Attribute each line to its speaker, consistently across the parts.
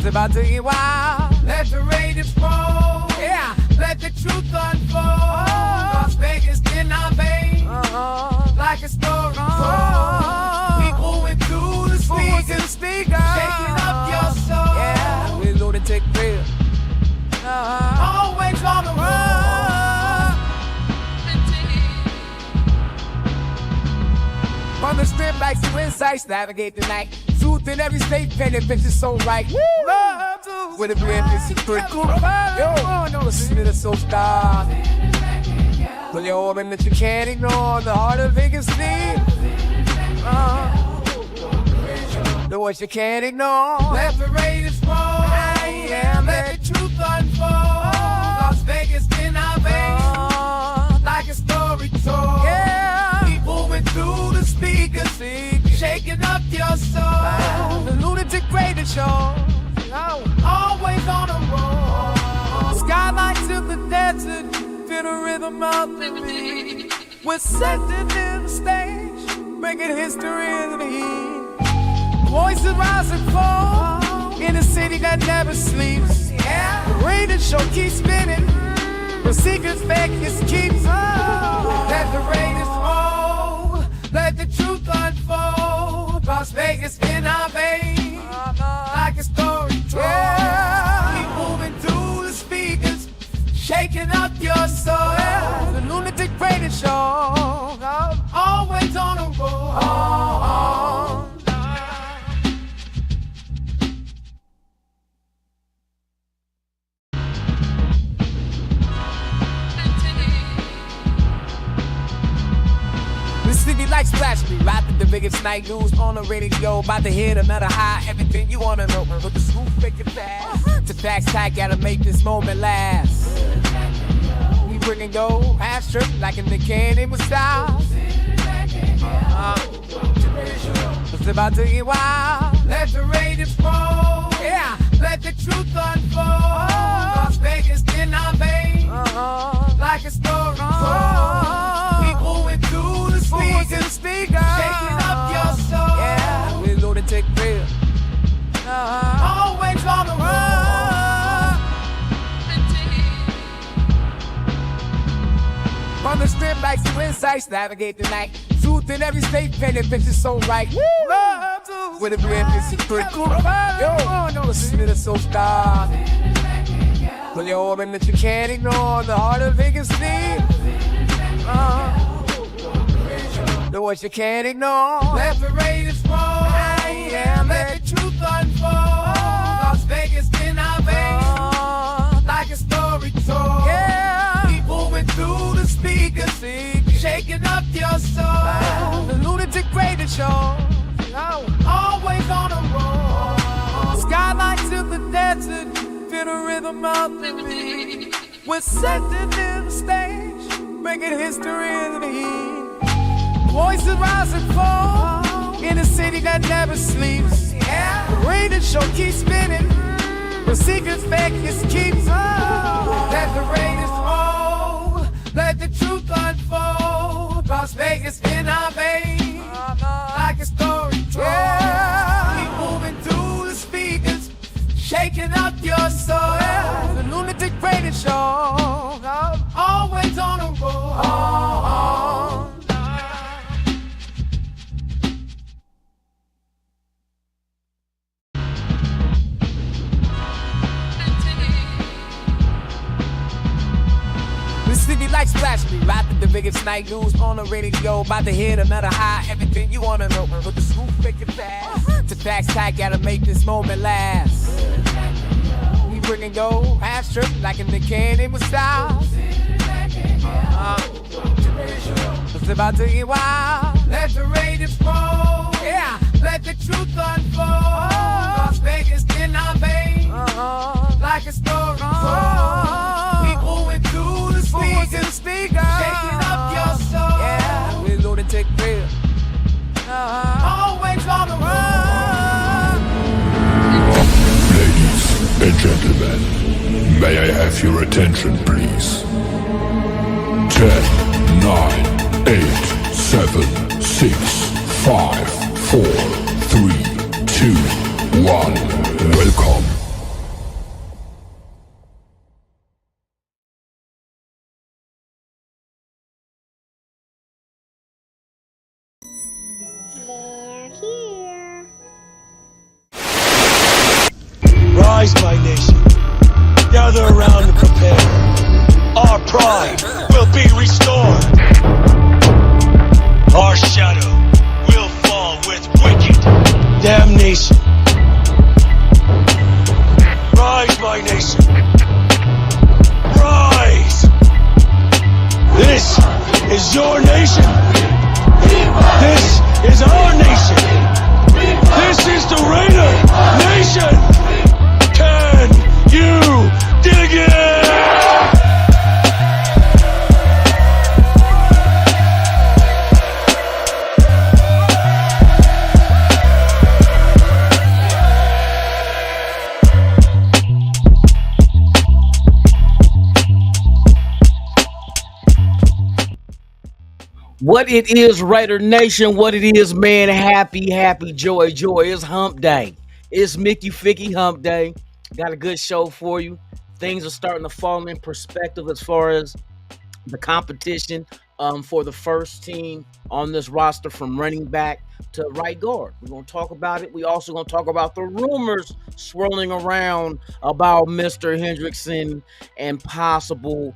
Speaker 1: It's about to get wild.
Speaker 2: Let the raiders roll.
Speaker 1: Yeah.
Speaker 2: Let the truth unfold. Las Vegas in our veins. Like a story told. People went through the speakers. Shaking up your soul.
Speaker 1: Yeah. We Lunatik real.
Speaker 2: Always on the road.
Speaker 1: On the strip like two insights, navigate the night. Truth in every state, painted bitches so right. Love to with a brand new secret. Yo, no, listen to the soul star. Pull your organ that you can't ignore. The heart of Vegas need. The voice you can't ignore.
Speaker 2: Let the raiders roll.
Speaker 1: Yeah,
Speaker 2: let the truth unfold. Las Vegas in our veins. Like a story told.
Speaker 1: Yeah.
Speaker 2: People went through the speakers. Shaking up your soul.
Speaker 1: The Lunatik Radio Show.
Speaker 2: Always on the road.
Speaker 1: Skyline to the desert. Feel the rhythm of the beat. We're setting in the stage, making history in the heat. Voices rise and fall in a city that never sleeps.
Speaker 2: Yeah.
Speaker 1: The radio show keeps spinning. The secrets Vegas keeps.
Speaker 2: Let the raiders roll. Let the truth unfold. Las Vegas in our veins. Like a story told.
Speaker 1: Yeah.
Speaker 2: Keep moving through the speakers. Shaking up your soul.
Speaker 1: The Lunatik Radio Show.
Speaker 2: Always on the road.
Speaker 1: The city like splash me, right the biggest night news on the radio. About to hit another high, everything you wanna know. But the scoop make it fast. To facts tight, gotta make this moment last. We bring and go, half strip like in the candy with style. It's about to get wild.
Speaker 2: Let the raiders roll.
Speaker 1: Yeah.
Speaker 2: Let the truth unfold. Las Vegas in our veins. Like a story told. People went through the speakers. Shaking up your soul.
Speaker 1: Yeah, we Lunatik real.
Speaker 2: Always on the road.
Speaker 1: On the strip like two insights, navigate the night. Truth in every state, painted bitches so right. Love to with a brand new secret. Yo, no, listen to the soul star. Pull your organ that you can't ignore. The heart of Vegas need. The voice you can't ignore.
Speaker 2: Let the raiders roll.
Speaker 1: Yeah,
Speaker 2: let the truth unfold. Las Vegas in our veins. Like a story told.
Speaker 1: Yeah.
Speaker 2: People went through the speakers. Shaking up your soul.
Speaker 1: The Lunatik Radio Show.
Speaker 2: Always on the road.
Speaker 1: Skyline to the desert. Feel the rhythm of the beat. We're setting in the stage, making history in the heat. Voices rise and fall in a city that never sleeps.
Speaker 2: Yeah.
Speaker 1: The radio show keeps spinning. The secrets Vegas keeps.
Speaker 2: Let the raiders roll. Let the truth unfold. Las Vegas in our veins. Like a story told.
Speaker 1: Yeah.
Speaker 2: Keep moving through the speakers. Shaking up your soul.
Speaker 1: The Lunatik Radio Show.
Speaker 2: Always on the road.
Speaker 1: The city like splash me, right the biggest night news on the radio. About to hit another high, everything you wanna know. But the scoop make it fast. To facts tight, gotta make this moment last. We bring and go, half strip like in the candy with style. It's about to get wild.
Speaker 2: Let the raiders roll.
Speaker 1: Yeah.
Speaker 2: Let the truth unfold. Las Vegas in our veins. Like a story told. People went through the speakers. Shaking up your soul.
Speaker 1: Yeah, we Lunatik real.
Speaker 2: Always on the road.
Speaker 3: Ladies and gentlemen, may I have your attention, please? 10, 9, 8, 7, 6, 5, 4, 3, 2, 1. Welcome
Speaker 4: Rise, my nation. Gather around and prepare. Our pride will be restored. Our shadow will fall with wicked damnation. Rise, my nation. Rise. This is your nation. This is our nation. This is the Raider Nation. Can you dig it?
Speaker 5: What it is, Raider Nation, what it is, man. Happy, joy. It's hump day. It's Mickey Ficky hump day. Got a good show for you. Things are starting to fall in perspective as far as the competition for the first team on this roster from running back to right guard. We're going to talk about it. We also going to talk about the rumors swirling around about Mr. Hendrickson and possible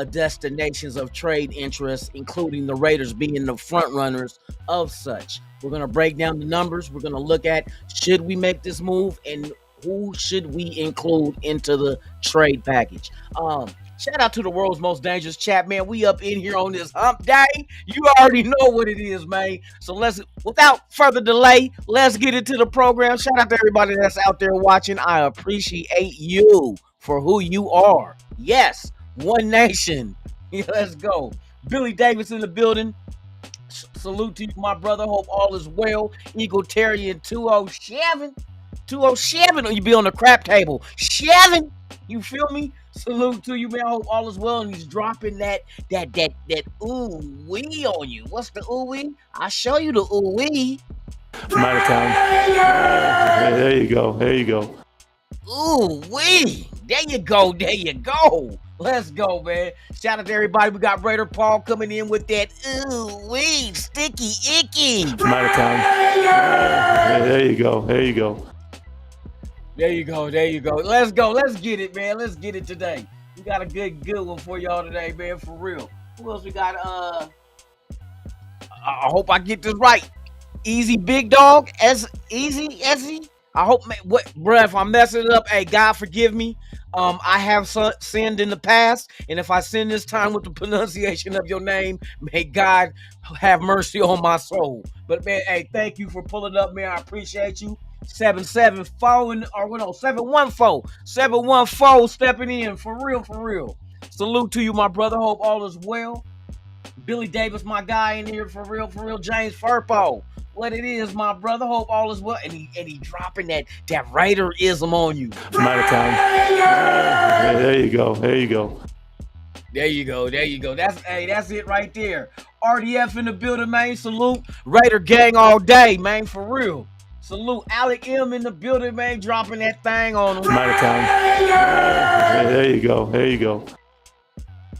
Speaker 5: destinations of trade interest, including the Raiders being the front runners of such. We're going to break down the numbers. We're going to look at should we make this move and who should we include into the trade package. Shout out to the world's most dangerous chat, man. We up in here on this hump day. You already know what it is, man. So without further delay, let's get into the program. Shout out to everybody that's out there watching. I appreciate you for who you are. Yes. One nation. Let's go. Billy Davis in the building. Salute to you, my brother. Hope all is well. Egalitarian 207. 207. Or you be on the crap table. 7. You feel me? Salute to you, man. I hope all is well. And he's dropping that ooh wee on you. What's the ooh wee? I'll show you the ooh wee.
Speaker 6: Matter time. There you go.
Speaker 5: Ooh wee. There you go. Let's go, man. Shout out to everybody. We got Raider Paul coming in with that ooh wee sticky icky.
Speaker 6: Matter time. There you go.
Speaker 5: There you go. Let's go. Let's get it, man. Let's get it today. We got a good one for y'all today, man. For real. Who else we got? I hope I get this right. Easy Big Dog. Easy. I hope, man, bruh, if I'm messing it up, hey, God forgive me. I have sinned in the past, and if I sin this time with the pronunciation of your name, may God have mercy on my soul. But man, hey, thank you for pulling up, man. I appreciate you. 714 stepping in for real. Salute to you, my brother. Hope all is well. Billy Davis, my guy in here for real. James Furpo. What it is, my brother. Hope all is well. And he dropping that Raiderism on you.
Speaker 6: Matter time. There you go.
Speaker 5: That's it right there. RDF in the building, man. Salute. Raider gang all day, man, for real. Salute. Alec M in the building, man, dropping that thing on him.
Speaker 6: Matter time. There you go.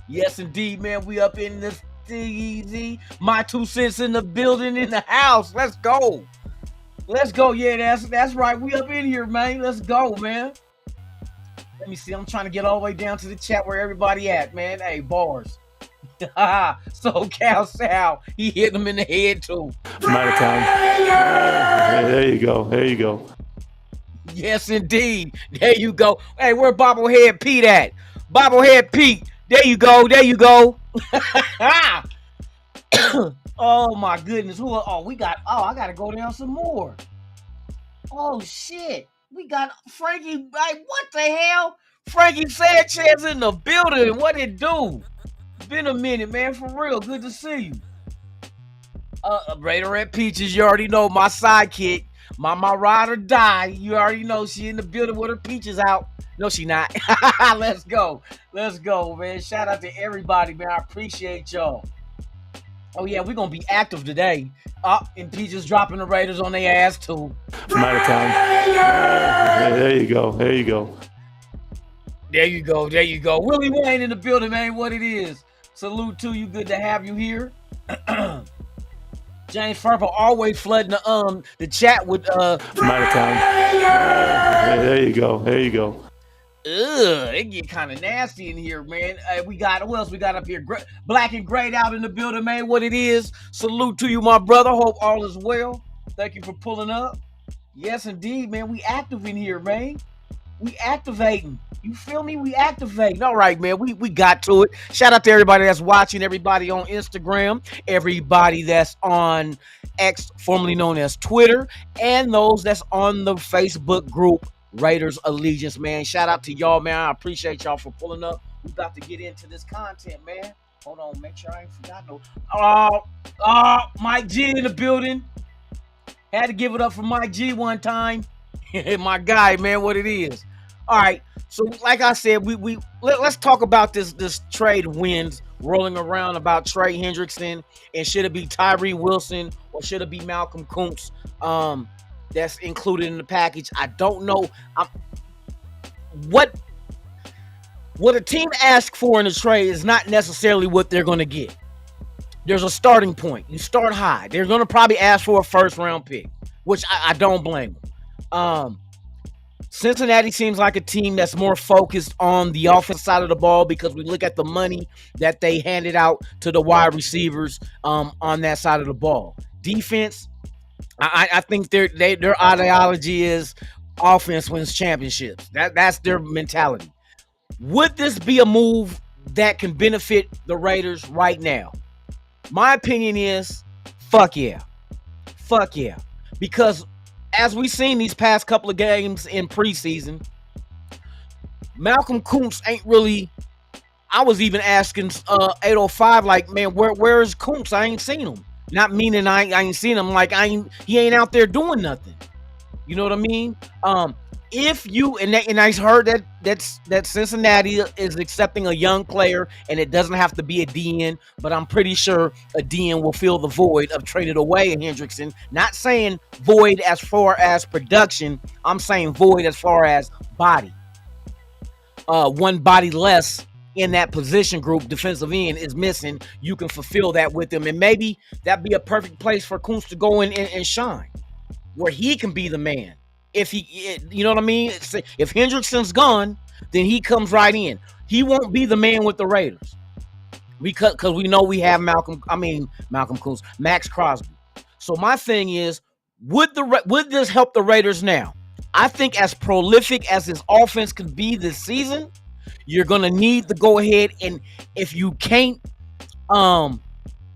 Speaker 5: Yes, indeed, man. We up in this easy. My 2 cents in the building, in the house. Let's go. Yeah, that's right. We up in here, man. Let's go, man. Let me see. I'm trying to get all the way down to the chat where everybody at, man. Hey, bars. So Cal Sal, he hit him in the head too.
Speaker 6: Matter time. There you go.
Speaker 5: Yes, indeed. There you go. Hey, where Bobblehead Pete at? Bobblehead Pete. There you go. Oh my goodness. I gotta go down some more. Oh shit. We got Frankie. Like, what the hell? Frankie Sanchez in the building. What it do? Been a minute, man. For real. Good to see you. Raider at Peaches, you already know, my sidekick. My ride or die. You already know she in the building with her peaches out. No, she not. Let's go, man. Shout out to everybody, man. I appreciate y'all. Oh yeah, we're gonna be active today. And Peaches dropping the Raiders on their ass too.
Speaker 6: Matter time. There you go.
Speaker 5: Willie Wayne in the building, man. What it is. Salute to you. Good to have you here. James Furpo always flooding the chat with
Speaker 6: Matter time. There you go. There you go.
Speaker 5: It get kind of nasty in here, man. We got, who else we got up here? Black and Great out in the building, man. What it is. Salute to you, my brother. Hope all is well. Thank you for pulling up. Yes, indeed, man. We active in here, man. We activating. You feel me? We activating. All right, man. We got to it. Shout out to everybody that's watching, everybody on Instagram, everybody that's on X, formerly known as Twitter, and those that's on the Facebook group Raiders Allegiance, man. Shout out to y'all, man. I appreciate y'all for pulling up. We about to get into this content, man. Hold on, make sure I ain't forgot no. Mike G in the building. Had to give it up for Mike G one time. My guy, man, what it is. All right, so like I said, let's talk about this trade winds rolling around about Trey Hendrickson, and should it be Tyree Wilson or should it be Malcolm Kuntz? That's included in the package. I don't know. What a team asks for in the trade is not necessarily what they're going to get. There's a starting point. You start high. They're going to probably ask for a first-round pick, which I don't blame them. Cincinnati seems like a team that's more focused on the offensive side of the ball because we look at the money that they handed out to the wide receivers on that side of the ball. Defense, I think their ideology is offense wins championships. That's their mentality. Would this be a move that can benefit the Raiders right now? My opinion is, fuck yeah. Fuck yeah. Because as we've seen these past couple of games in preseason, Malcolm Kuntz ain't really. I was even asking 805, like, man, where is Kuntz? I ain't seen him. Not meaning I ain't seen him, like he ain't out there doing nothing. You know what I mean? If you and I heard that Cincinnati is accepting a young player, and it doesn't have to be a DN, but I'm pretty sure a DN will fill the void of traded away in Hendrickson. Not saying void as far as production, I'm saying void as far as body. One body less in that position group, defensive end, is missing. You can fulfill that with him, and maybe that'd be a perfect place for Kuntz to go in and shine, where he can be the man. If he, you know what I mean? If Hendrickson's gone, then he comes right in. He won't be the man with the Raiders because we know we have Malcolm Kuntz, Max Crosby. So my thing is, would this help the Raiders now? I think as prolific as this offense could be this season, you're gonna need to go ahead, and if you can't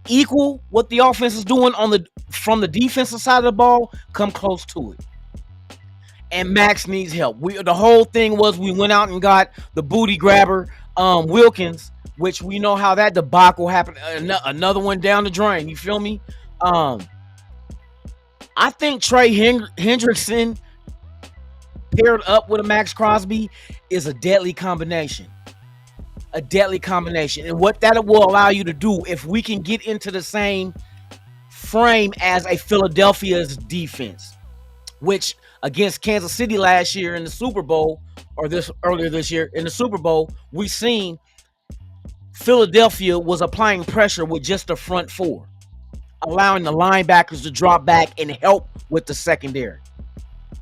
Speaker 5: equal what the offense is doing from the defensive side of the ball, come close to it. And Max needs help. The whole thing was we went out and got the booty grabber Wilkins, which we know how that debacle happened. Another one down the drain. You feel me? I think Trey Hendrickson paired up with a Max Crosby is a deadly combination. A deadly combination. And what that will allow you to do, if we can get into the same frame as a Philadelphia's defense, which against Kansas City last year in the Super Bowl, or earlier this year in the Super Bowl, we seen Philadelphia was applying pressure with just the front four, allowing the linebackers to drop back and help with the secondary.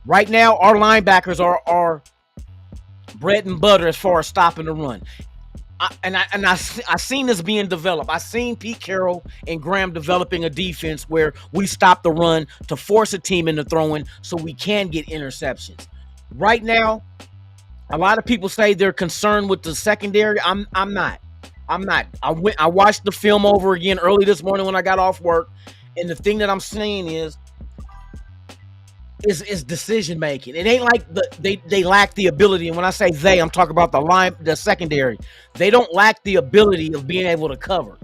Speaker 5: Right now, our linebackers are bread and butter as far as stopping the run. I seen this being developed. I seen Pete Carroll and Graham developing a defense where we stop the run to force a team into throwing so we can get interceptions. Right now, a lot of people say they're concerned with the secondary. I'm not. I watched the film over again early this morning when I got off work, and the thing that I'm seeing is decision making. It ain't like they lack the ability, and when I say they, I'm talking about the secondary. They don't lack the ability of being able to cover.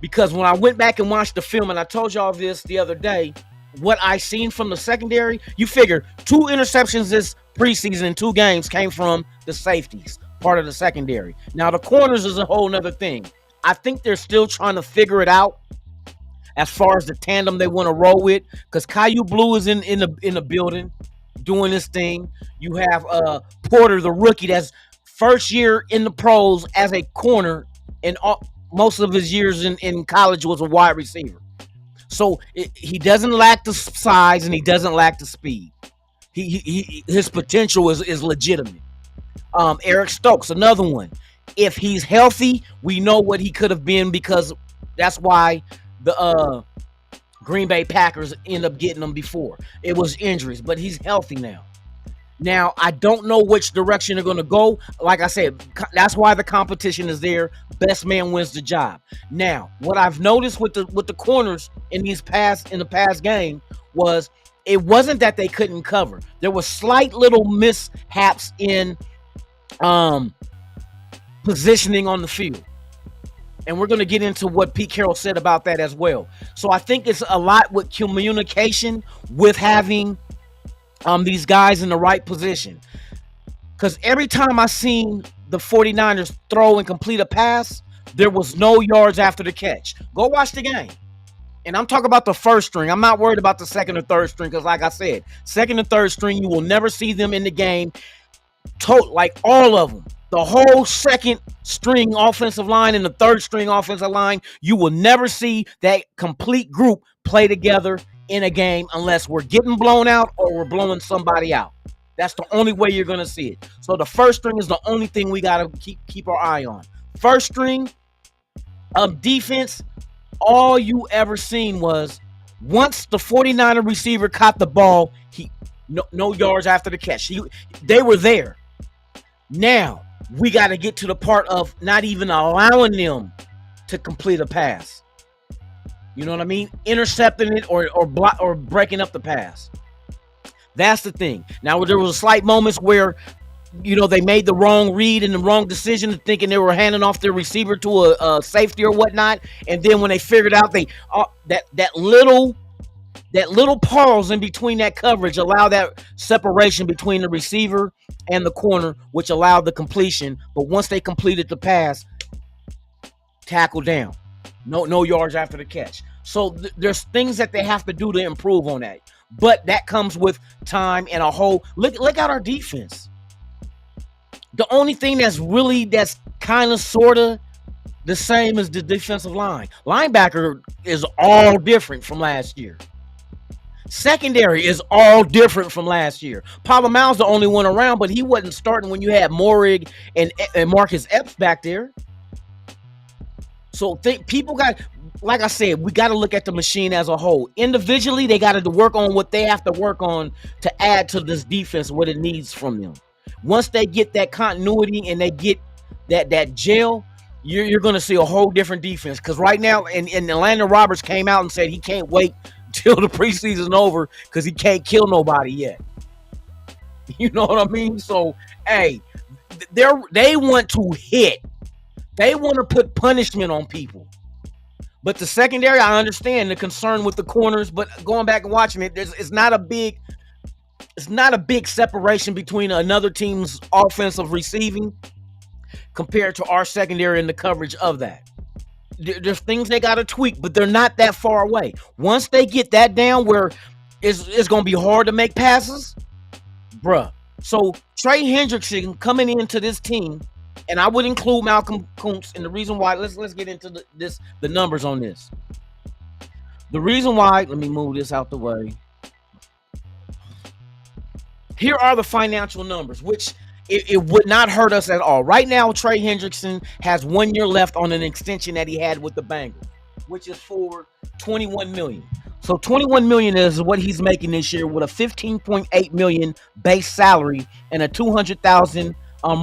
Speaker 5: Because when I went back and watched the film, and I told y'all this the other day, what I seen from the secondary, you figure 2 interceptions this preseason in 2 games came from the safeties, part of the secondary. Now the corners is a whole nother thing. I think they're still trying to figure it out as far as the tandem they want to roll with, because Caillou Blue is in the building doing this thing. You have Porter, the rookie, that's first year in the pros as a corner, and most of his years in college was a wide receiver. So he doesn't lack the size and he doesn't lack the speed. His potential is legitimate. Eric Stokes, another one. If he's healthy, we know what he could have been, because that's why the Green Bay Packers end up getting him before. It was injuries, but he's healthy now. Now, I don't know which direction they're going to go. Like I said, that's why the competition is there. Best man wins the job. Now, what I've noticed with the corners in the past game was, it wasn't that they couldn't cover. There was slight little mishaps in positioning on the field. And we're going to get into what Pete Carroll said about that as well. So I think it's a lot with communication, with having these guys in the right position. Because every time I seen the 49ers throw and complete a pass, there was no yards after the catch. Go watch the game. And I'm talking about the first string. I'm not worried about the second or third string, because like I said, second and third string, you will never see them in the game. Like all of them. The whole second string offensive line and the third string offensive line, you will never see that complete group play together in a game unless we're getting blown out or we're blowing somebody out. That's the only way you're going to see it. So the first string is the only thing we got to keep our eye on. First string of defense, all you ever seen was, once the 49er receiver caught the ball, no yards after the catch. They were there. Now, we got to get to the part of not even allowing them to complete a pass. You know what I mean? Intercepting it or breaking up the pass. That's the thing. Now, there was slight moments where, they made the wrong read and the wrong decision, thinking they were handing off their receiver to a safety or whatnot. And then when they figured out that little pause in between that coverage allowed that separation between the receiver and the corner, which allowed the completion. But once they completed the pass, tackle down. No yards after the catch. So there's things that they have to do to improve on that. But that comes with time and a whole look at our defense. The only thing that's kind of sort of the same as the defensive line. Linebacker is all different from last year. Secondary is all different from last year. Palomao's the only one around, but he wasn't starting when you had Morig and Marcus Epps back there. So people got, like I said, we got to look at the machine as a whole. Individually, they got to work on what they have to work on to add to this defense what it needs from them. Once they get that continuity and they get that gel, you're going to see a whole different defense. Because right now, and Landon Roberts came out and said he can't wait till the preseason over because he can't kill nobody yet. You know what I mean? So, hey, they want to hit. They want to put punishment on people. But the secondary, I understand the concern with the corners, but going back and watching it, it's not a big separation between another team's offensive receiving compared to our secondary and the coverage of that. There's things they got to tweak, but they're not that far away. Once they get that down where it's going to be hard to make passes, bruh. So Trey Hendrickson coming into this team, and I would include Malcolm Kuntz, and the reason why, let's get into the numbers on this. The reason why, let me move this out the way. Here are the financial numbers, which it would not hurt us at all. Right now, Trey Hendrickson has 1 year left on an extension that he had with the Bengals, which is for $21 million. So $21 million is what he's making this year with a $15.8 million base salary and a $200,000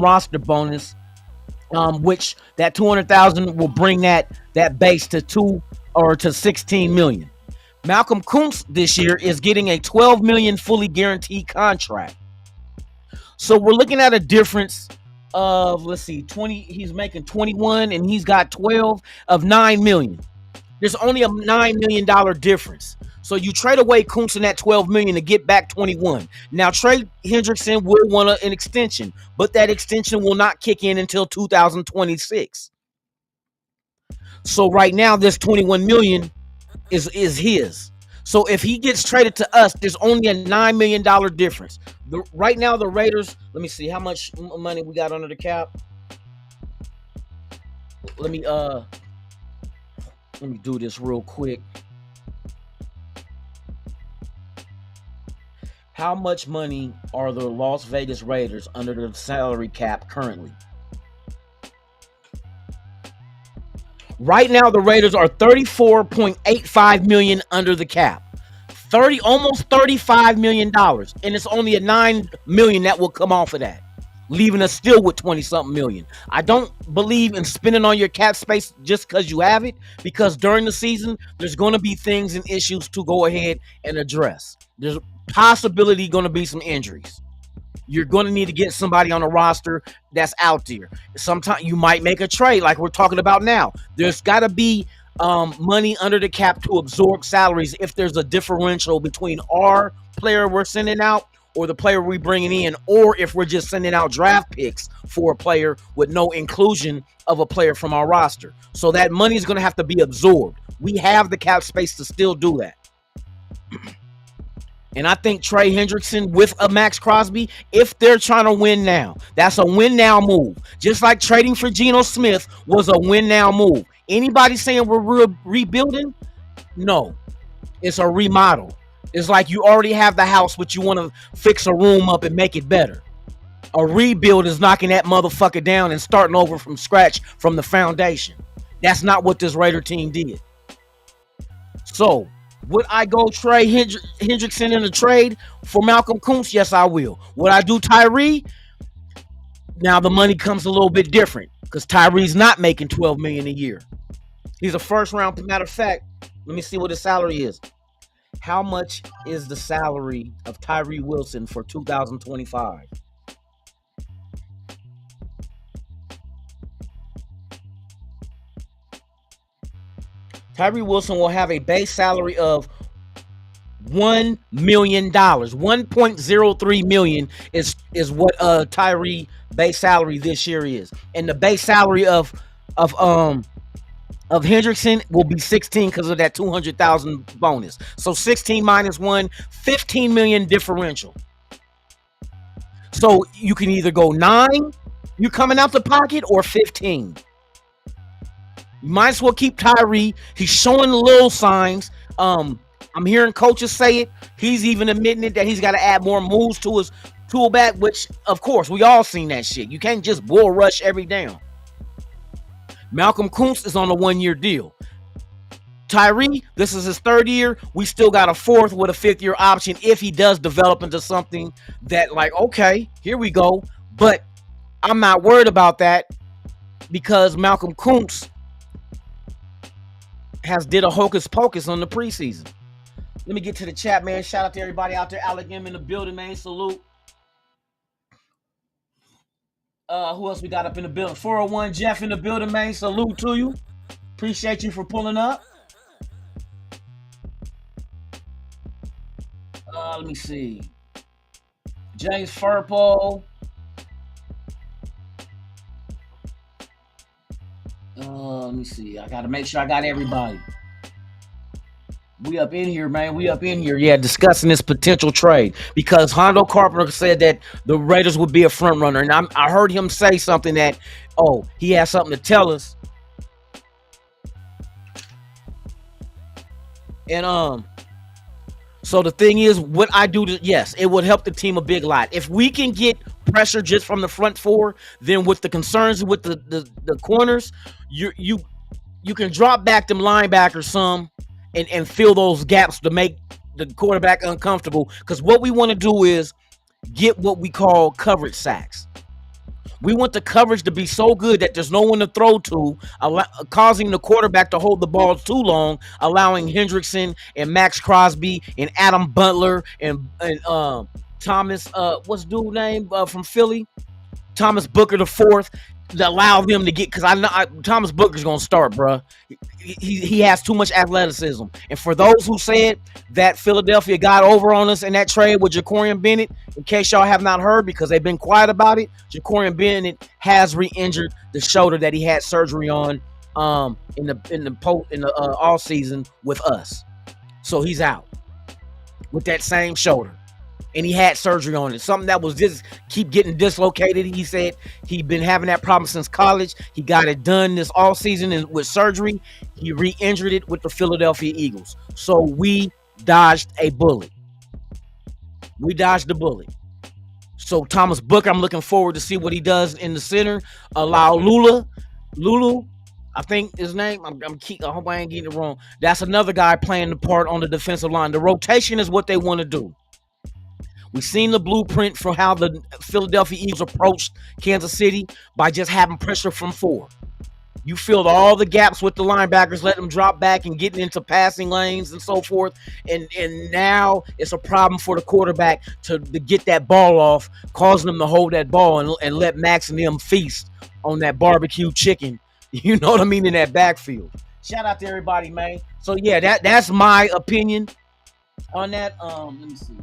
Speaker 5: roster bonus, which that $200,000 will bring that base to $16 million. Malcolm Kuntz this year is getting a $12 million fully guaranteed contract. So we're looking at a difference of, let's see, 20. He's making 21 and he's got 12 of $9 million. There's only a $9 million difference. So you trade away Kuntz in that $12 million to get back 21. Now Trey Hendrickson will want an extension, but that extension will not kick in until 2026. So right now this 21 million is his. So if he gets traded to us, there's only a $9 million difference. Right now, the Raiders, let me see how much money we got under the cap. Let me do this real quick. How much money are the Las Vegas Raiders under the salary cap currently? Right now, the Raiders are $34.85 million under the cap. Almost $35 million. And it's only a $9 million that will come off of that, leaving us still with 20-something million. I don't believe in spending on your cap space just because you have it, because during the season, there's going to be things and issues to go ahead and address. There's possibility going to be some injuries. You're going to need to get somebody on the roster that's out there. Sometimes you might make a trade like we're talking about now. There's got to be money under the cap to absorb salaries if there's a differential between our player we're sending out or the player we bringing in, or if we're just sending out draft picks for a player with no inclusion of a player from our roster. So that money is going to have to be absorbed. We have the cap space to still do that. And I think Trey Hendrickson with a Max Crosby, if they're trying to win now, that's a win now move. Just like trading for Geno Smith was a win now move. Anybody saying we're rebuilding? No, it's a remodel. It's like you already have the house, but you want to fix a room up and make it better. A rebuild is knocking that motherfucker down and starting over from scratch from the foundation. That's not what this Raider team did. So, would I go Trey Hendrickson in a trade for Malcolm Kuntz? Yes, I will. Would I do Tyree? Now the money comes a little bit different because Tyree's not making $12 million a year. He's a first round. Matter of fact, let me see what his salary is. How much is the salary of Tyree Wilson for 2025? Tyree Wilson will have a base salary of $1 million. $1.03 million is what Tyree base salary this year is. And the base salary of Hendrickson will be 16 because of that 200,000 bonus. So 16 minus 1, 15 million differential. So you can either go 9, you coming out the pocket, or 15. You might as well keep Tyree. He's showing little signs. I'm hearing coaches say it. He's even admitting it that he's got to add more moves to his tool bag, which, of course, we all seen that shit. You can't just bull rush every down. Malcolm Kuntz is on a 1-year deal. Tyree, this is his 3rd year. We still got a 4th with a 5th-year option if he does develop into something that, like, okay, here we go. But I'm not worried about that because Malcolm Kuntz has did a hocus pocus on the preseason. Let me get to the chat, man. Shout out to everybody out there. Alec M in the building, man. Salute. Who else we got up in the building? 401 Jeff in the building, man. Salute to you. Appreciate you for pulling up. Let me see. James Furpo. Let me see. I got to make sure I got everybody. We up in here, man. We up in here. Yeah, discussing this potential trade because Hondo Carpenter said that the Raiders would be a front runner. And I heard him say something that, he has something to tell us. And so the thing is, what I do yes, it would help the team a big lot. If we can get pressure just from the front four, then with the concerns with the corners, you can drop back them linebackers some and fill those gaps to make the quarterback uncomfortable. Because what we want to do is get what we call coverage sacks. We want the coverage to be so good that there's no one to throw to, causing the quarterback to hold the ball too long, allowing Hendrickson and Max Crosby and Adam Butler and Thomas, what's dude's name from Philly? Thomas Booker the fourth, to allow them to get, because I know Thomas Booker's going to start, bro. He has too much athleticism. And for those who said that Philadelphia got over on us in that trade with Jacorian Bennett, in case y'all have not heard, because they've been quiet about it, Jacorian Bennett has re-injured the shoulder that he had surgery on in the all season with us. So he's out with that same shoulder. And he had surgery on it. Something that was just keep getting dislocated. He said he'd been having that problem since college. He got it done this all season and with surgery. He re-injured it with the Philadelphia Eagles. So we dodged a bullet. We dodged the bullet. So Thomas Booker, I'm looking forward to see what he does in the center. Allow Lulu, I think his name. I hope I ain't getting it wrong. That's another guy playing the part on the defensive line. The rotation is what they want to do. We've seen the blueprint for how the Philadelphia Eagles approached Kansas City by just having pressure from 4. You filled all the gaps with the linebackers, let them drop back and getting into passing lanes and so forth. And now it's a problem for the quarterback to get that ball off, causing them to hold that ball and let Max and them feast on that barbecue chicken. You know what I mean, in that backfield. Shout out to everybody, man. So yeah, that's my opinion on that. Let me see.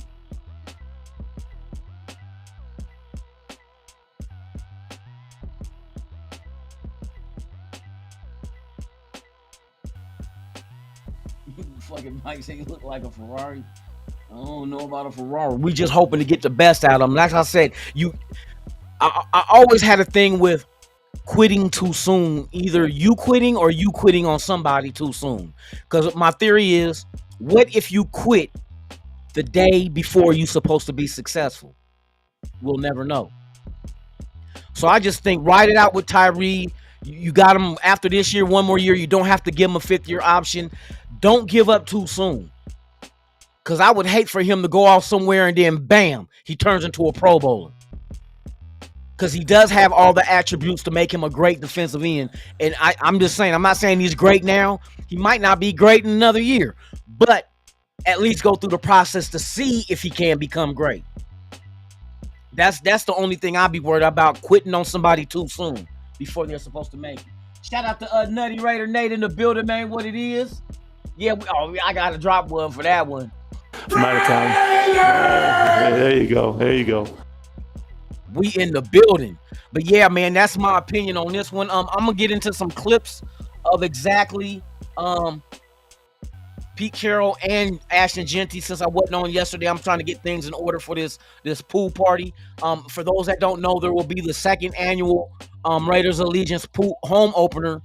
Speaker 5: Fucking Mike saying he look like a Ferrari. I don't know about a Ferrari. We just hoping to get the best out of them. Like I said, I always had a thing with quitting too soon. Either you quitting or you quitting on somebody too soon. Because my theory is, what if you quit the day before you're supposed to be successful? We'll never know. So I just think ride it out with Tyree. You got him after this year, one more year. You don't have to give him a 5th-year option. Don't give up too soon. Because I would hate for him to go off somewhere and then, bam, he turns into a Pro Bowler. Because he does have all the attributes to make him a great defensive end. And I'm just saying, I'm not saying he's great now. He might not be great in another year. But at least go through the process to see if he can become great. That's the only thing I'd be worried about, quitting on somebody too soon before they're supposed to make it. Shout out to Nutty Raider Nate in the building, man. What it is? Yeah, I got to drop one for that one.
Speaker 6: I'm out of time. There you go. There you go.
Speaker 5: We in the building. But yeah, man, that's my opinion on this one. I'm going to get into some clips of exactly Pete Carroll and Ashton Genty. Since I wasn't on yesterday, I'm trying to get things in order for this pool party. For those that don't know, there will be the 2nd annual Raiders Allegiance home opener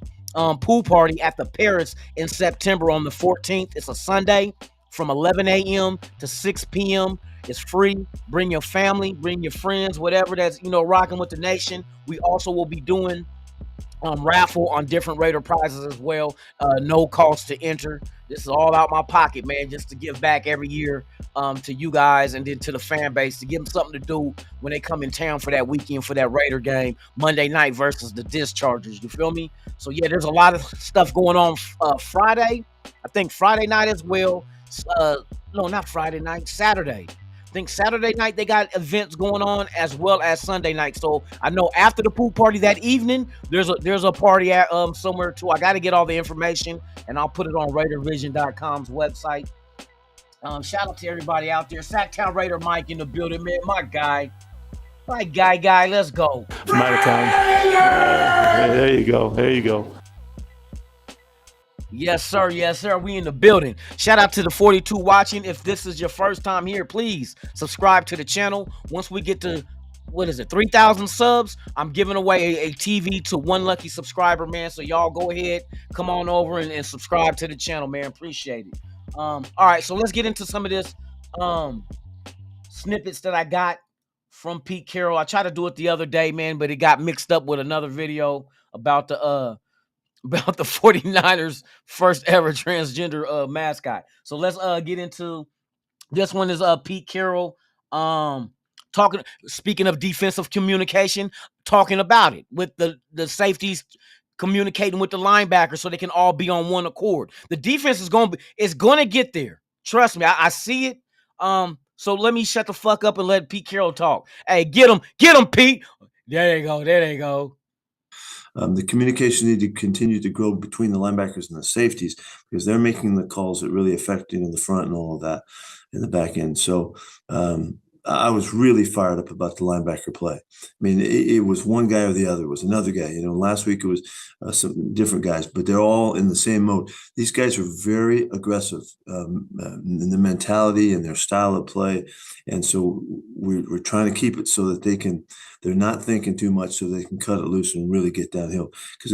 Speaker 5: pool party at the Paris in September on the 14th. It's a Sunday from 11 a.m. to 6 p.m. It's free. Bring your family, bring your friends, whatever that's, rocking with the nation. We also will be doing raffle on different Raider prizes as well. No cost to enter. This is all out my pocket, man, just to give back every year to you guys and then to the fan base, to give them something to do when they come in town for that weekend, for that Raider game, Monday night versus the Dischargers. You feel me? So, yeah, there's a lot of stuff going on Friday. I think Friday night as well. No, not Friday night, Saturday. I think Saturday night they got events going on as well as Sunday night. So I know after the pool party that evening, there's a party at somewhere too. I got to get all the information and I'll put it on RAIDERVISION.com's website. Shout out to everybody out there. Sacktown Raider Mike in the building, man. My guy, let's go.
Speaker 6: I'm out of time. There you go. There you go.
Speaker 5: Yes, sir. Yes, sir. We in the building. Shout out to the 42 watching. If this is your first time here, please subscribe to the channel. Once we get to, 3,000 subs, I'm giving away a TV to one lucky subscriber, man. So y'all go ahead, come on over and subscribe to the channel, man. Appreciate it. All right, so let's get into some of this snippets that I got from Pete Carroll. I tried to do it the other day, man, but it got mixed up with another video about the 49ers first ever transgender mascot. So let's get into this one. Is Pete Carroll speaking of defensive communication, talking about it with the safeties communicating with the linebackers so they can all be on one accord. The defense is going to get there. Trust me, I see it. So let me shut the fuck up and let Pete Carroll talk. Hey, get him, Pete. There they go.
Speaker 7: The communication need to continue to grow between the linebackers and the safeties because they're making the calls that really affect the front and all of that in the back end. So I was really fired up about the linebacker play. I mean, it was one guy or the other. It was another guy. Last week it was some different guys, but they're all in the same mode. These guys are very aggressive in the mentality and their style of play, and so we're trying to keep it so that they're not thinking too much, so they can cut it loose and really get downhill. Because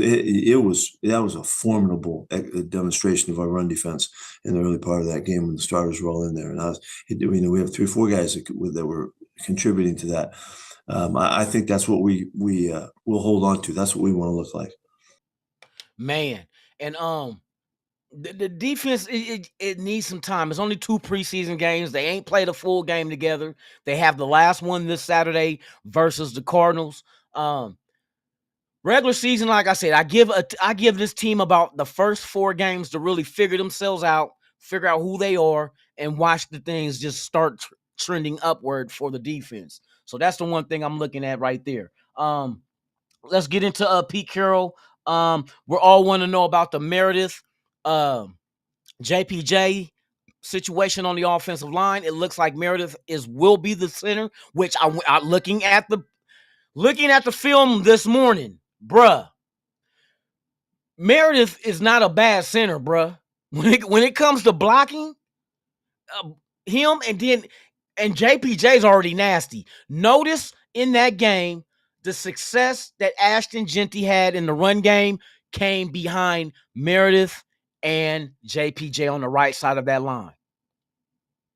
Speaker 7: that was a formidable demonstration of our run defense in the early part of that game when the starters were all in there, and we have 3 or 4 guys that were contributing to that. I think that's what we will hold on to. That's what we want to look like.
Speaker 5: Man, and the defense, it needs some time. It's only 2 preseason games. They ain't played a full game together. They have the last one this Saturday versus the Cardinals. Regular season, like I said, I give this team about the first 4 games to really figure themselves out, figure out who they are, and watch the things just start trending upward for the defense. So that's the one thing I'm looking at right there. Let's get into Pete Carroll. We're all want to know about the Meredith JPJ situation on the offensive line. It looks like Meredith will be the center, which I looking at the film this morning, bruh. Meredith is not a bad center, bruh. When it comes to blocking, him and JPJ's already nasty. Notice in that game, the success that Ashton Genty had in the run game came behind Meredith and JPJ on the right side of that line,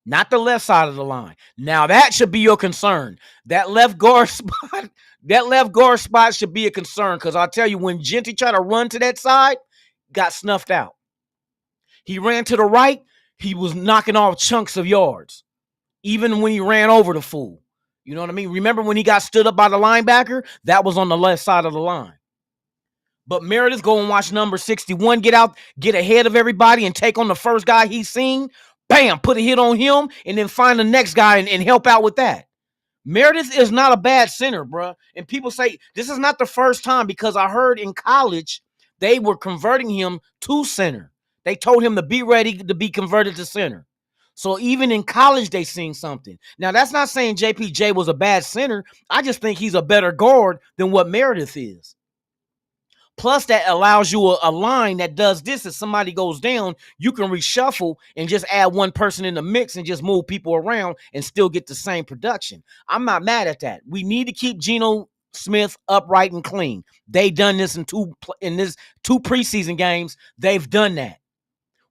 Speaker 5: not the left side of the line. Now that should be your concern. That left guard spot should be a concern, because I'll tell you, when Genty tried to run to that side, got snuffed out. He ran to the right, he was knocking off chunks of yards, even when he ran over the fool. You know what I mean? Remember when he got stood up by the linebacker? That was on the left side of the line. But Meredith, go and watch number 61 get out, get ahead of everybody, and take on the first guy he's seen. Bam, put a hit on him, and then find the next guy and help out with that. Meredith is not a bad center, bro. And people say this is not the first time, because I heard in college they were converting him to center. They told him to be ready to be converted to center. So even in college, they seen something. Now, that's not saying JPJ was a bad center. I just think he's a better guard than what Meredith is. Plus, that allows you a line that does this. If somebody goes down, you can reshuffle and just add one person in the mix and just move people around and still get the same production. I'm not mad at that. We need to keep Geno Smith upright and clean. They done this in two preseason games. They've done that.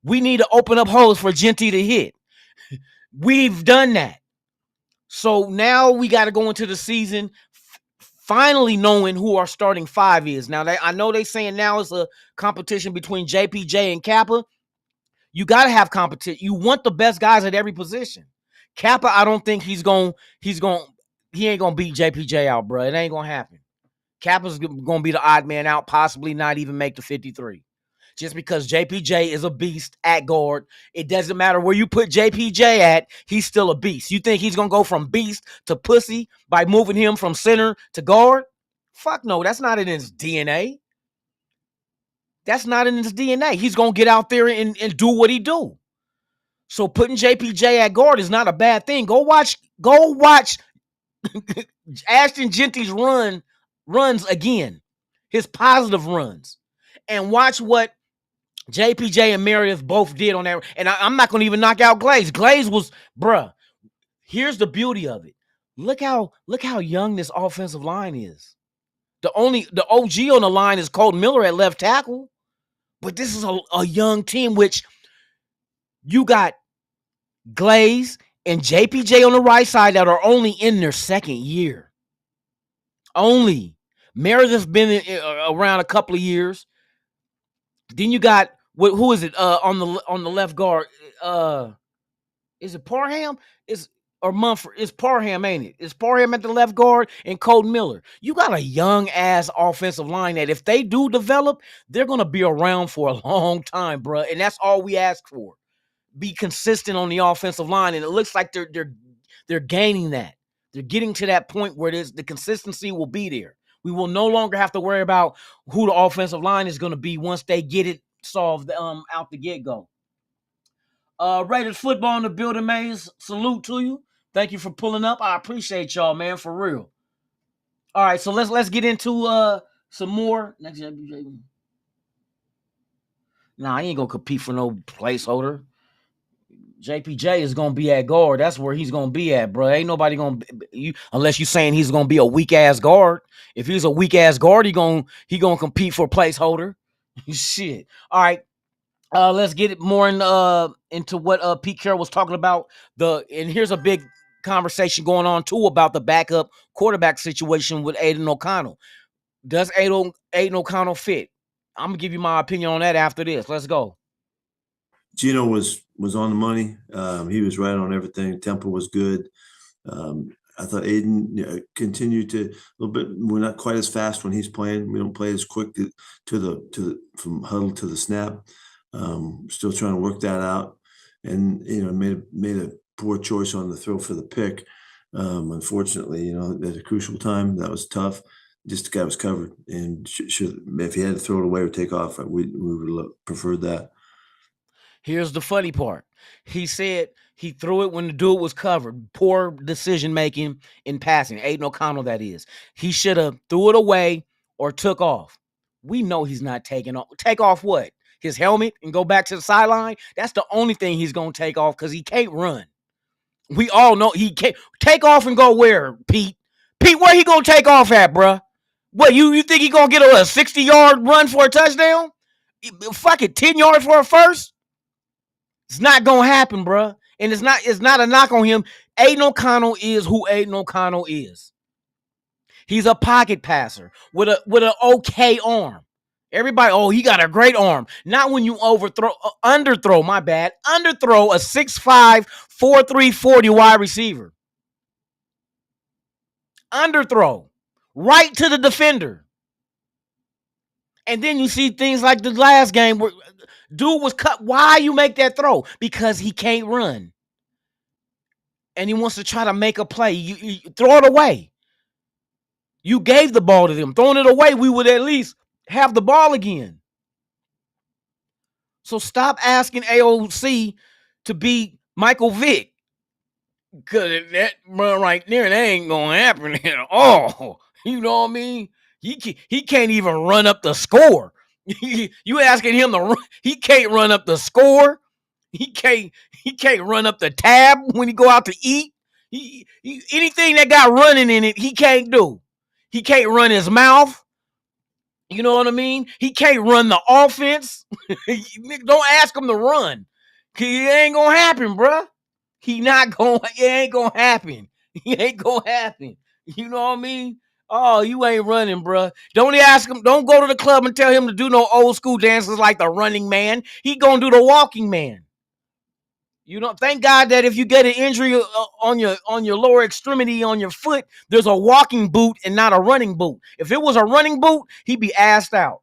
Speaker 5: We need to open up holes for Genty to hit. We've done that. So now we got to go into the season finally knowing who our starting 5 is. Now, I know they saying now it's a competition between JPJ and Kappa. You got to have competition. You want the best guys at every position. Kappa, I don't think he ain't going to beat JPJ out, bro. It ain't going to happen. Kappa's going to be the odd man out, possibly not even make the 53. Just because JPJ is a beast at guard. It doesn't matter where you put JPJ at, he's still a beast. You think he's going to go from beast to pussy by moving him from center to guard? Fuck no, that's not in his DNA. That's not in his DNA. He's going to get out there and do what he do. So putting JPJ at guard is not a bad thing. Go watch Ashton Genty's runs again, his positive runs, and watch what JPJ and Meredith both did on that. And I'm not going to even knock out Glaze. Glaze was, bruh, here's the beauty of it. Look how young this offensive line is. The OG on the line is Colt Miller at left tackle. But this is a young team, which you got Glaze and JPJ on the right side that are only in their second year. Only. Meredith's been around a couple of years. Then you got who is it on the left guard? Is it Parham? Or Mumford? It's Parham, ain't it? It's Parham at the left guard and Colt Miller. You got a young ass offensive line that if they do develop, they're gonna be around for a long time, bro. And that's all we ask for. Be consistent on the offensive line, and it looks like they're gaining that. They're getting to that point where the consistency will be there. We will no longer have to worry about who the offensive line is going to be once they get it solved out the get-go. Raiders football in the building, man. Salute to you. Thank you for pulling up. I appreciate y'all, man, for real. All right, so let's get into some more. Next, nah, I ain't gonna compete for no placeholder. JPJ is gonna be at guard. That's where he's gonna be at, bro. Ain't nobody gonna you unless you saying he's gonna be a weak ass guard. If he's a weak ass guard, he gonna compete for placeholder. Shit. All right. Let's get it more into what Pete Carroll was talking about. And here's a big conversation going on too about the backup quarterback situation with Aiden O'Connell. Does Aiden O'Connell fit? I'm gonna give you my opinion on that after this. Let's go.
Speaker 7: Gino was on the money. He was right on everything. Tempo was good. I thought Aiden continued to a little bit. We're not quite as fast when he's playing. We don't play as quick to the from huddle to the snap. Still trying to work that out, and made a poor choice on the throw for the pick. Unfortunately, at a crucial time, that was tough. Just the guy was covered, and if he had to throw it away or take off, we would have preferred that.
Speaker 5: Here's the funny part. He said he threw it when the dude was covered. Poor decision making in passing. Aiden O'Connell, that is. He should have threw it away or took off. We know he's not taking off. Take off what? His helmet and go back to the sideline? That's the only thing he's going to take off because he can't run. We all know he can't. Take off and go where, Pete? Pete, where he going to take off at, bruh? What, you think he going to get a 60-yard run for a touchdown? Fuck it, 10 yards for a first? It's not gonna happen, bro. And it's not a knock on him. Aiden O'Connell is who Aiden O'Connell is. He's a pocket passer with an okay arm. Everybody, he got a great arm. Not when you underthrow a 6'5", 4'3", 40 wide receiver. Underthrow. Right to the defender. And then you see things like the last game where dude was cut. Why you make that throw? Because he can't run. And he wants to try to make a play. You throw it away. You gave the ball to them. Throwing it away, we would at least have the ball again. So stop asking AOC to be Michael Vick. Because that right there, that ain't going to happen at all. You know what I mean? He can't even run up the score. You asking him to run? He can't run up the score. He can't run up the tab when he go out to eat. Anything that got running in it, he can't do. He can't run his mouth. You know what I mean? He can't run the offense. Don't ask him to run. Cause it ain't gonna happen, bruh. It ain't gonna happen. It ain't gonna happen. You know what I mean? Oh, you ain't running, bruh. Don't ask him. Don't go to the club and tell him to do no old school dances like the running man. He gonna do the walking man. You know, thank God that if you get an injury on your lower extremity on your foot, there's a walking boot and not a running boot. If it was a running boot, he'd be assed out.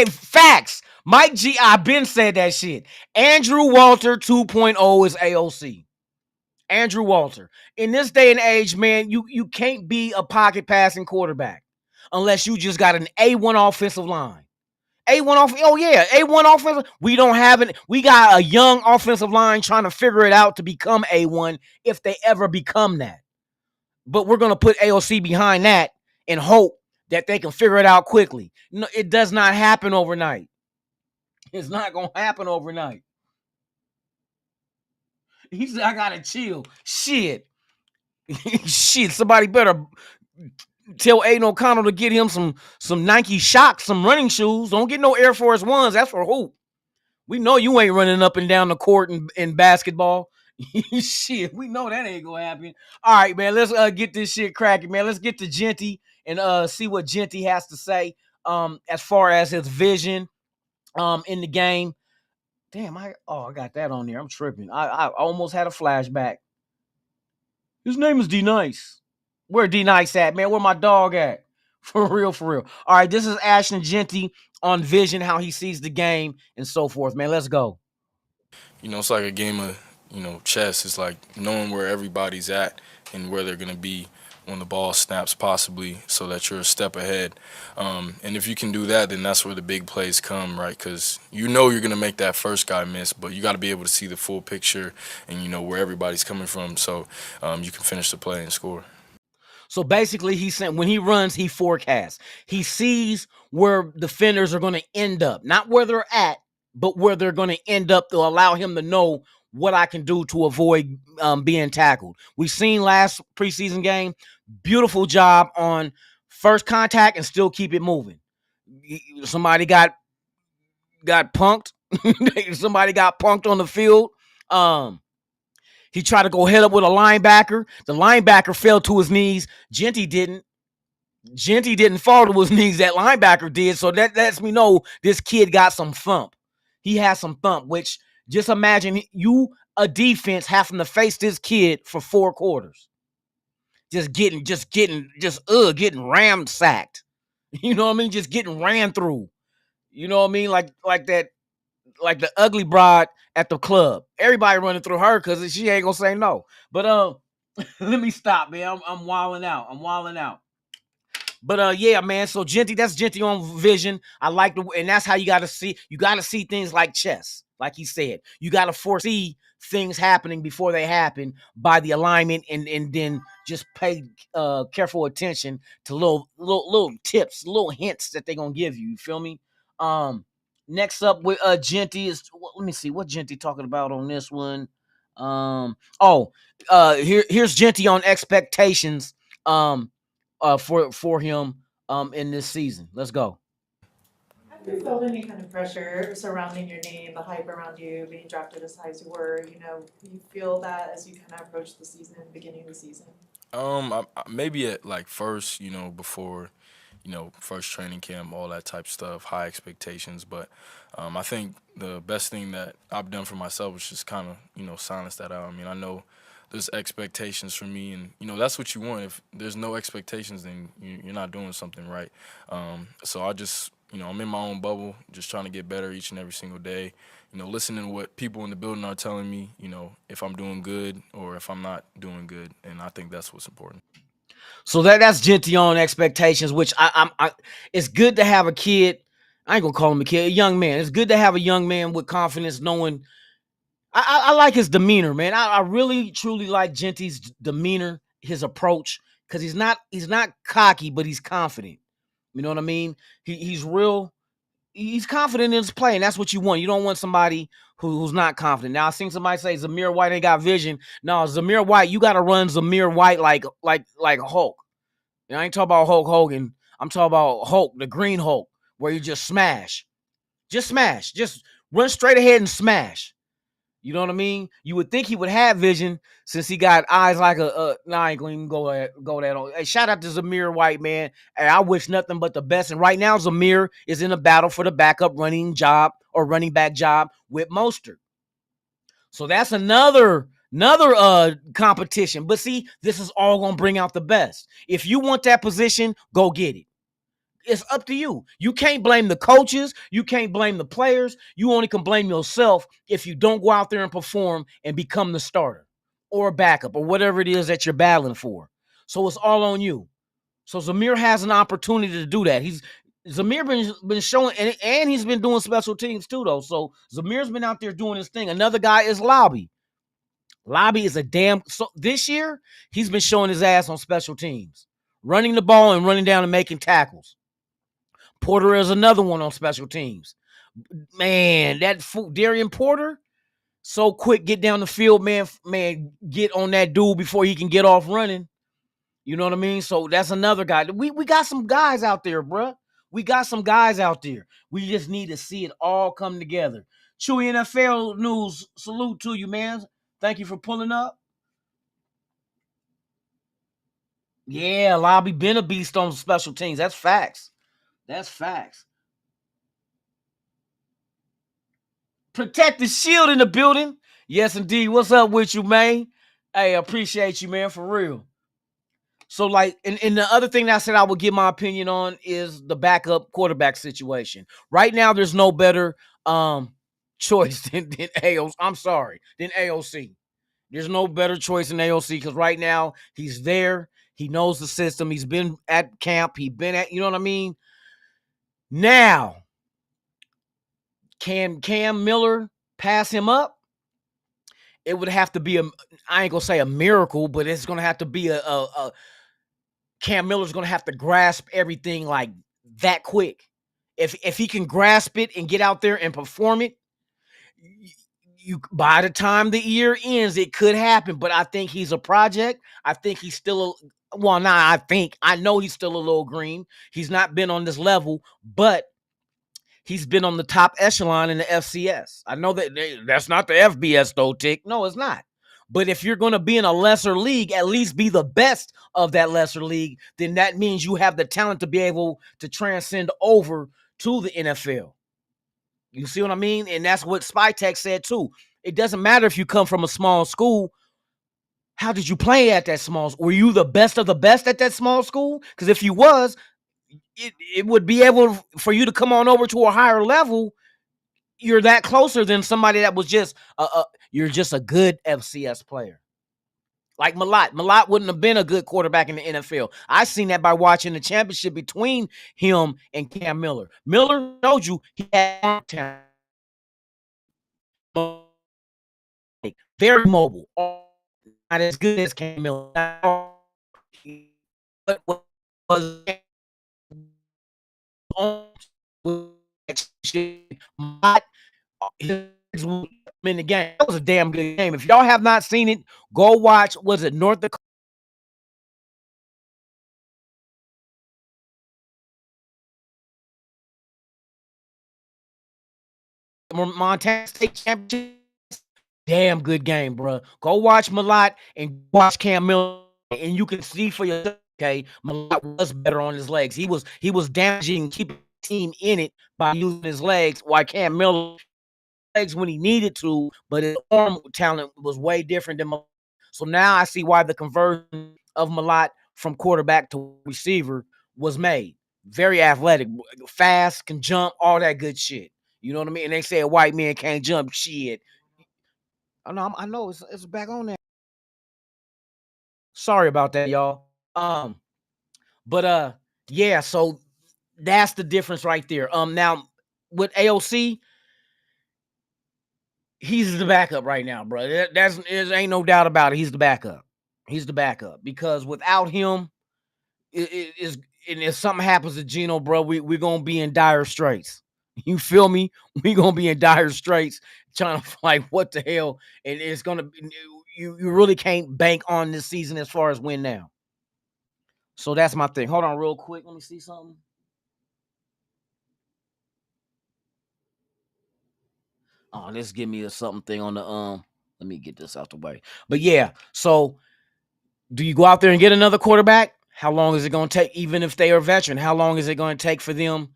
Speaker 5: Facts. Mike G, I been said that shit. Andrew Walter 2.0 is AOC. Andrew Walter. In this day and age, man, you can't be a pocket passing quarterback unless you just got an A1 offensive line. A1 offensive. We don't have it. We got a young offensive line trying to figure it out to become A1 if they ever become that. But we're going to put AOC behind that and hope that they can figure it out quickly. No, it does not happen overnight. It's not going to happen overnight. He said, I got to chill. Shit. Shit, somebody better tell Aiden O'Connell to get him some Nike Shocks, some running shoes. Don't get no Air Force Ones. That's for hoop. We know you ain't running up and down the court in basketball. Shit, we know that ain't gonna happen. All right, man, let's get this shit cracking, man. Let's get to Genty and see what Genty has to say as far as his vision in the game. Damn, I got that on there. I'm tripping. I almost had a flashback. His name is D Nice. Where D Nice at, man? Where my dog at? For real, for real. All right, this is Ashton Genty on vision, how he sees the game, and so forth, man. Let's go.
Speaker 8: You know, it's like a game of chess is like knowing where everybody's at and where they're gonna be when the ball snaps, possibly, so that you're a step ahead. And if you can do that, then that's where the big plays come, right? Because you're gonna make that first guy miss, but you got to be able to see the full picture and where everybody's coming from, so you can finish the play and score.
Speaker 5: So basically, he's saying when he runs, he forecasts. He sees where defenders are going to end up, not where they're at, but where they're going to end up to allow him to know what I can do to avoid being tackled. We've seen last preseason game, beautiful job on first contact and still keep it moving. Somebody got punked. Somebody got punked on the field. He tried to go head up with a linebacker. The linebacker fell to his knees. Genty didn't. Genty didn't fall to his knees. That linebacker did. So that lets me know this kid got some thump. He has some thump, which just imagine you, a defense, having to face this kid for 4 quarters. Getting ram sacked. You know what I mean? Just getting ran through. You know what I mean? Like that, like the ugly broad at the club. Everybody running through her because she ain't gonna say no. But let me stop, man. I'm wilding out. But yeah, man. So that's Genty on vision. I like and that's how you gotta see. You gotta see things like chess, like he said. You gotta foresee things happening before they happen by the alignment, and then just pay careful attention to little tips, little hints that they're gonna give you. You feel me? Next up with Genty is, let me see what Genty talking about on this one. Here's Genty on expectations for him in this season. Let's go.
Speaker 9: Have you felt any kind of pressure surrounding your name, the hype around you, being drafted as high as you were? You feel that as you kind of approach the season, beginning of the season?
Speaker 8: Maybe at like first, before, first training camp, all that type stuff, high expectations. But I think the best thing that I've done for myself is just kind of, silence that out. I mean, I know there's expectations for me, and that's what you want. If there's no expectations, then you're not doing something right. So I just, I'm in my own bubble, just trying to get better each and every single day. Listening to what people in the building are telling me, if I'm doing good or if I'm not doing good, and I think that's what's important.
Speaker 5: So that's Genty on expectations, which I it's good to have a kid. I ain't gonna call him a kid, a young man. It's good to have a young man with confidence, knowing. I like his demeanor, man. I really truly like Genty's demeanor, his approach, because he's not cocky, but he's confident. You know what I mean? He's real. He's confident in his play, and that's what you want. You don't want somebody who's not confident. Now I seen somebody say Zamir White ain't got vision. No, Zamir White, you got to run Zamir White like Hulk. I ain't talking about Hulk Hogan. I'm talking about Hulk, the Green Hulk, where you just smash. Just run straight ahead and smash. You know what I mean? You would think he would have vision since he got eyes like I ain't gonna even go that on. Hey, shout out to Zamir White, man. Hey, I wish nothing but the best. And right now, Zamir is in a battle for the backup running back job with Mostert. So that's another competition. But see, this is all gonna bring out the best. If you want that position, go get it. It's up to you. You can't blame the coaches. You can't blame the players. You only can blame yourself if you don't go out there and perform and become the starter or backup or whatever it is that you're battling for. So it's all on you. So Zamir has an opportunity to do that. Zamir been showing, and he's been doing special teams too, though. So Zamir's been out there doing his thing. Another guy is Lobby. Lobby is so this year he's been showing his ass on special teams, running the ball and running down and making tackles. Porter is another one on special teams. Man, that Darian Porter, so quick, get down the field, man, get on that dude before he can get off running. You know what I mean? So that's another guy. We got some guys out there, bruh. We got some guys out there. We just need to see it all come together. Chewy NFL News, salute to you, man. Thank you for pulling up. Yeah, Lobby been a beast on special teams. That's facts. That's facts. Protect the shield in the building. Yes, indeed. What's up with you, man? Hey, I appreciate you, man, for real. So, like, and the other thing that I said I would give my opinion on is the backup quarterback situation. Right now, there's no better choice than AOC. I'm sorry, than AOC. There's no better choice than AOC because right now he's there. He knows the system. He's been at camp. He's been at, you know what I mean? Now, can Cam Miller pass him up? It would have to be I ain't gonna say a miracle, but it's gonna have to be a Cam Miller's gonna have to grasp everything like that quick. If he can grasp it and get out there and perform it, you by the time the year ends, it could happen. But I think he's a project. I think he's still I know he's still a little green. He's not been on this level, but he's been on the top echelon in the FCS. I know that's not the FBS though, Tick. No, it's not. But if you're going to be in a lesser league, at least be the best of that lesser league, then that means you have the talent to be able to transcend over to the NFL. You see what I mean? And that's what Spytek said too. It doesn't matter if you come from a small school. How did you play at that small school? Were you the best of the best at that small school? Because if you was, it would be able for you to come on over to a higher level. You're that closer than somebody that was just you're just a good FCS player. Like Malott. Malott wouldn't have been a good quarterback in the NFL. I seen that by watching the championship between him and Cam Miller. Miller showed you he had talent. Very mobile. Not as good as Cam Miller. But was in the game. That was a damn good game. If y'all have not seen it, go watch. Was it North Dakota? Montana State Championship? Damn good game, bro. Go watch Malott and watch Cam Miller, and you can see for yourself. Okay, Malott was better on his legs. He was damaging, keeping the team in it by using his legs, while Cam Miller legs when he needed to, but his arm talent was way different than Malott. So now I see why the conversion of Malott from quarterback to receiver was made. Very athletic, fast, can jump, all that good shit. You know what I mean? And they say a white man can't jump shit. I know it's back on there. Sorry about that, y'all. But yeah, so that's the difference right there. Now with AOC, he's the backup right now, bro. There ain't no doubt about it. He's the backup. He's the backup because without him, it is. And if something happens to Geno, bro, we're gonna be in dire straits. You feel me? We're gonna be in dire straits trying to like what the hell, and it's gonna be you really can't bank on this season as far as win now. So that's my thing. Hold on real quick. Let me see something. Oh, this give me a something thing on the let me get this out the way. But yeah, so do you go out there and get another quarterback? How long is it going to take, even if they are veteran? How long is it going to take for them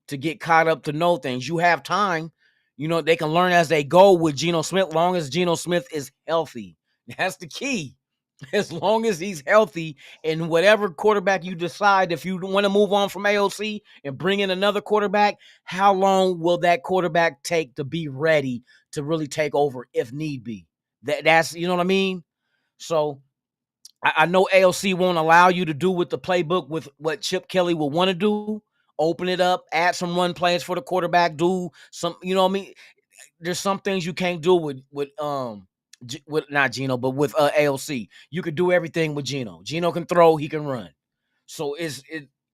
Speaker 5: to get caught up to know things? You have time. You know, they can learn as they go with Geno Smith, long as Geno Smith is healthy. That's the key. As long as he's healthy, and whatever quarterback you decide, if you want to move on from AOC and bring in another quarterback, how long will that quarterback take to be ready to really take over if need be? That's, you know what I mean? So I know AOC won't allow you to do with the playbook with what Chip Kelly will want to do. Open it up, add some run plays for the quarterback, do some, you know what I mean? There's some things you can't do with not Geno, but with AOC. You could do everything with Geno. Geno can throw, he can run. So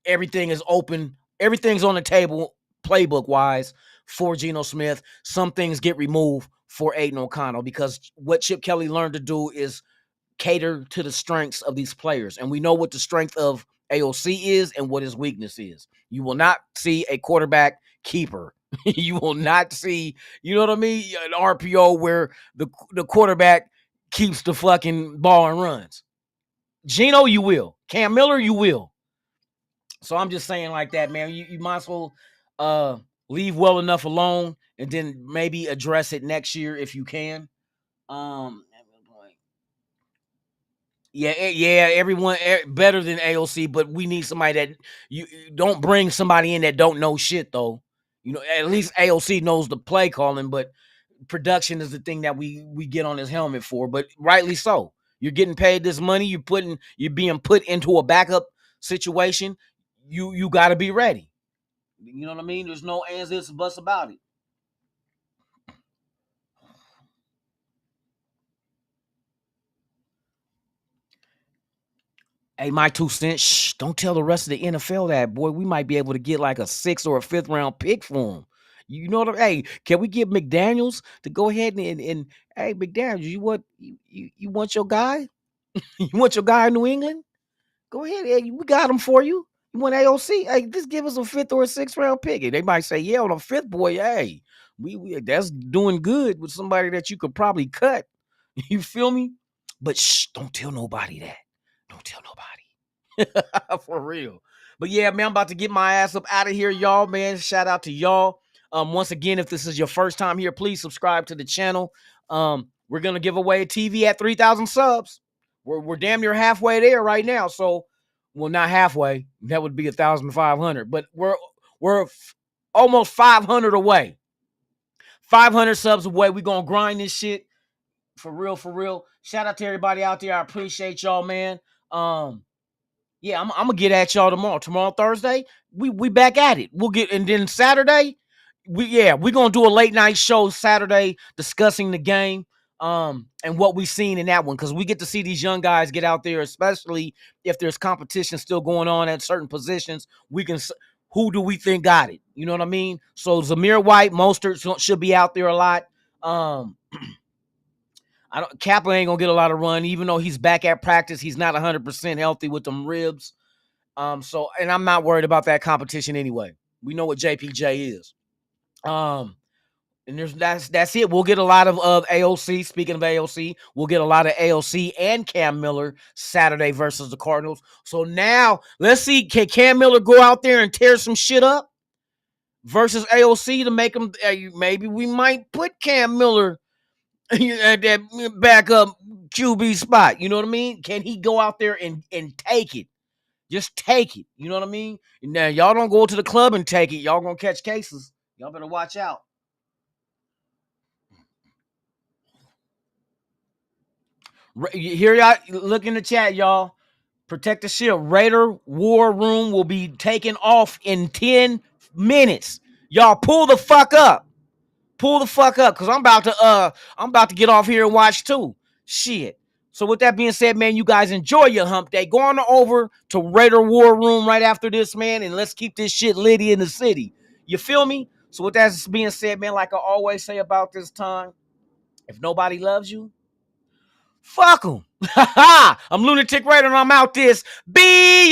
Speaker 5: everything is open, everything's on the table playbook wise for Geno Smith. Some things get removed for Aiden O'Connell because what Chip Kelly learned to do is cater to the strengths of these players. And we know what the strength of AOC is and what his weakness is. You will not see a quarterback keeper. You will not see, you know what I mean, an RPO where the quarterback keeps the fucking ball and runs. Geno, you will. Cam Miller, you will. So I'm just saying like that, man. You might as well leave well enough alone and then maybe address it next year if you can. Yeah, everyone better than AOC, but we need somebody that you don't bring somebody in that don't know shit though. You know, at least AOC knows the play calling, but production is the thing that we get on his helmet for, but rightly so. You're getting paid this money. You're being put into a backup situation. You got to be ready. You know what I mean? There's no ands, ifs, buts about it. Hey, my 2 cents. Shh, don't tell the rest of the NFL that, boy. We might be able to get like a 6th or a 5th round pick for him. You know what I Hey, can we get McDaniels to go ahead and hey, McDaniels, you want your guy? You want your guy in New England? Go ahead. Hey, we got him for you. You want AOC? Hey, just give us a 5th or a 6th round pick. And they might say, yeah, on a 5th, boy, hey, we that's doing good with somebody that you could probably cut. You feel me? But shh, don't tell nobody that. Don't tell nobody. For real. But yeah, man, I'm about to get my ass up out of here, y'all, man. Shout out to y'all. Once again, if this is your first time here, please subscribe to the channel. We're gonna give away a TV at 3,000 subs. We're damn near halfway there right now. So, well, not halfway. That would be 1,500. But we're almost 500 away. 500 subs away. We're gonna grind this shit for real, for real. Shout out to everybody out there. I appreciate y'all, man. Yeah, I'm gonna get at y'all tomorrow. Tomorrow, Thursday, we back at it. We'll get, and then Saturday, we're gonna do a late night show Saturday discussing the game, and what we seen in that one, because we get to see these young guys get out there, especially if there's competition still going on at certain positions. Who do we think got it? You know what I mean? So Zamir White, Mostert should be out there a lot. Kaplan ain't gonna get a lot of run, even though he's back at practice. He's not 100% healthy with them ribs. So, and I'm not worried about that competition anyway. We know what JPJ is. And that's it. We'll get a lot of AOC. Speaking of AOC, we'll get a lot of AOC and Cam Miller Saturday versus the Cardinals. So now let's see, can Cam Miller go out there and tear some shit up versus AOC to make him? Maybe we might put Cam Miller at that backup QB spot. You know what I mean? Can he go out there and take it? Just take it. You know what I mean? Now, y'all don't go to the club and take it. Y'all gonna catch cases. Y'all better watch out. Here, y'all look in the chat, y'all. Protect the ship. Raider War Room will be taken off in 10 minutes. Y'all pull the fuck up. Pull the fuck up, because I'm about to get off here and watch too. Shit. So with that being said, man, you guys enjoy your hump day. Go on over to Raider War Room right after this, man, and let's keep this shit litty in the city. You feel me? So with that being said, man, like I always say about this time, if nobody loves you, fuck them. I'm Lunatic Raider and I'm out this bitch.